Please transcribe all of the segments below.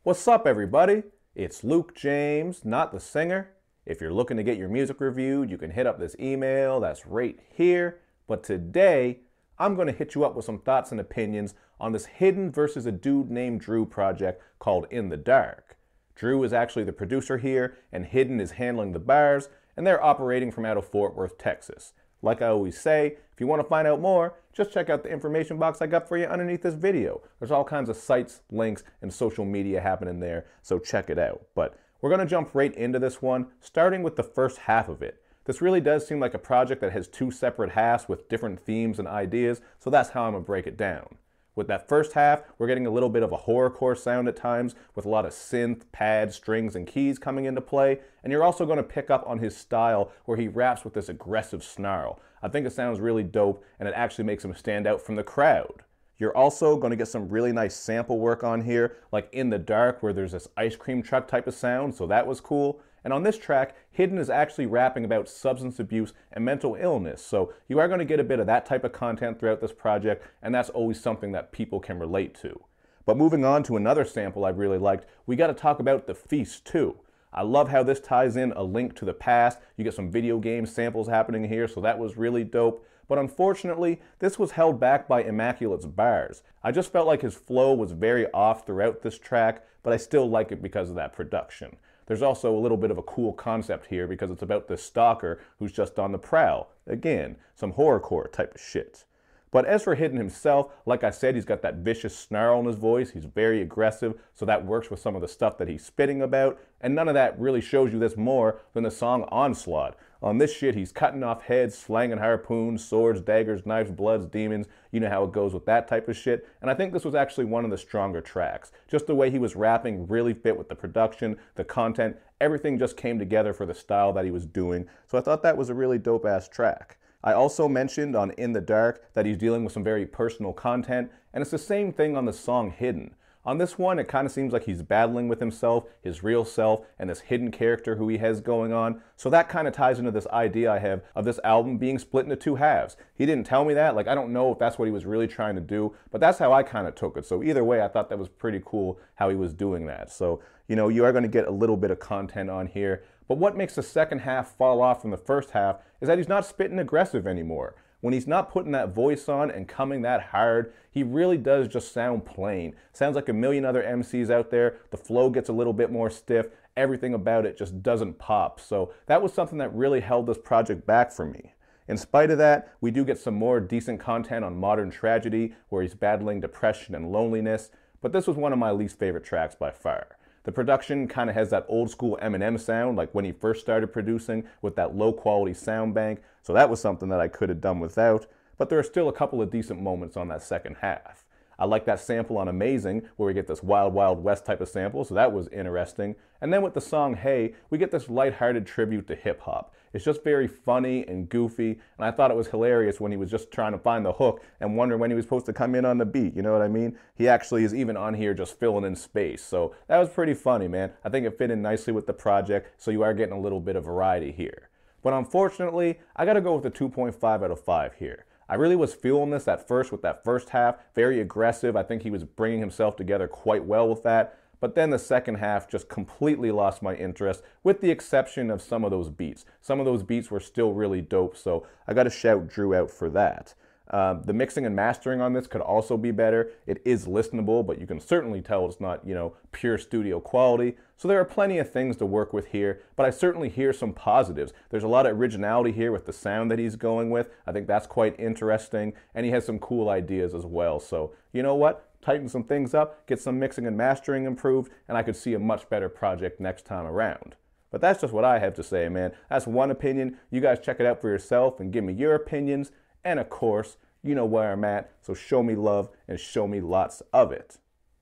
What's up, everybody? It's Luke James, not the singer. If you're looking to get your music reviewed, you can hit up this email that's right here. But today, I'm going to hit you up with some thoughts and opinions on this Hidden versus a dude named Drew project called In the Dark. Drew is actually the producer here, and Hidden is handling the bars, and they're operating from out of Fort Worth, Texas. Like I always say, if you want to find out more, just check out the information box I got for you underneath this video. There's all kinds of sites, links, and social media happening there, so check it out. But we're going to jump right into this one, starting with the first half of it. This really does seem like a project that has two separate halves with different themes and ideas, so that's how I'm going to break it down. With that first half, we're getting a little bit of a horrorcore sound at times with a lot of synth, pads, strings, and keys coming into play, and you're also going to pick up on his style where he raps with this aggressive snarl. I think it sounds really dope, and it actually makes him stand out from the crowd. You're also going to get some really nice sample work on here, like In the Dark where there's this ice cream truck type of sound, so that was cool. And on this track, Hidden is actually rapping about substance abuse and mental illness, so you are going to get a bit of that type of content throughout this project, and that's always something that people can relate to. But moving on to another sample I really liked, we got to talk about The Feast too. I love how this ties in a link to the past. You get some video game samples happening here, so that was really dope. But unfortunately, this was held back by Immaculate's bars. I just felt like his flow was very off throughout this track, but I still like it because of that production. There's also a little bit of a cool concept here because it's about this stalker who's just on the prowl. Again, some horrorcore type of shit. But as for Hidden himself, like I said, he's got that vicious snarl in his voice. He's very aggressive, so that works with some of the stuff that he's spitting about. And none of that really shows you this more than the song Onslaught. On this shit, he's cutting off heads, slanging harpoons, swords, daggers, knives, bloods, demons. You know how it goes with that type of shit. And I think this was actually one of the stronger tracks. Just the way he was rapping really fit with the production, the content, everything just came together for the style that he was doing. So I thought that was a really dope-ass track. I also mentioned on In the Dark that he's dealing with some very personal content, and it's the same thing on the song Hidden. On this one, it kind of seems like he's battling with himself, his real self, and this hidden character who he has going on. So that kind of ties into this idea I have of this album being split into two halves. He didn't tell me that. Like, I don't know if that's what he was really trying to do, but that's how I kind of took it. So either way, I thought that was pretty cool how he was doing that. So, you know, you are going to get a little bit of content on here. But what makes the second half fall off from the first half is that he's not spitting aggressive anymore. When he's not putting that voice on and coming that hard, he really does just sound plain. Sounds like a million other MCs out there. The flow gets a little bit more stiff. Everything about it just doesn't pop. So that was something that really held this project back for me. In spite of that, we do get some more decent content on Modern Tragedy, where he's battling depression and loneliness. But this was one of my least favorite tracks by far. The production kind of has that old school Eminem sound, like when he first started producing with that low quality sound bank. So that was something that I could have done without. But there are still a couple of decent moments on that second half. I like that sample on Amazing, where we get this Wild Wild West type of sample, so that was interesting. And then with the song Hey, we get this lighthearted tribute to hip hop. It's just very funny and goofy, and I thought it was hilarious when he was just trying to find the hook and wondering when he was supposed to come in on the beat, you know what I mean? He actually is even on here just filling in space, so that was pretty funny, man. I think it fit in nicely with the project, so you are getting a little bit of variety here. But unfortunately, I gotta go with a 2.5 out of 5 here. I really was feeling this at first with that first half, very aggressive. I think he was bringing himself together quite well with that. But then the second half just completely lost my interest, with the exception of some of those beats. Some of those beats were still really dope, so I got to shout Drew out for that. The mixing and mastering on this could also be better. It is listenable, but you can certainly tell it's not, you know, pure studio quality. So there are plenty of things to work with here, but I certainly hear some positives. There's a lot of originality here with the sound that he's going with. I think that's quite interesting, and he has some cool ideas as well. So, you know what? Tighten some things up, get some mixing and mastering improved, and I could see a much better project next time around. But that's just what I have to say, man. That's one opinion. You guys check it out for yourself and give me your opinions. And of course, you know where I'm at, so show me love and show me lots of it.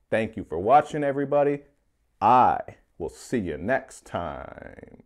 Thank you for watching, everybody. I will see you next time.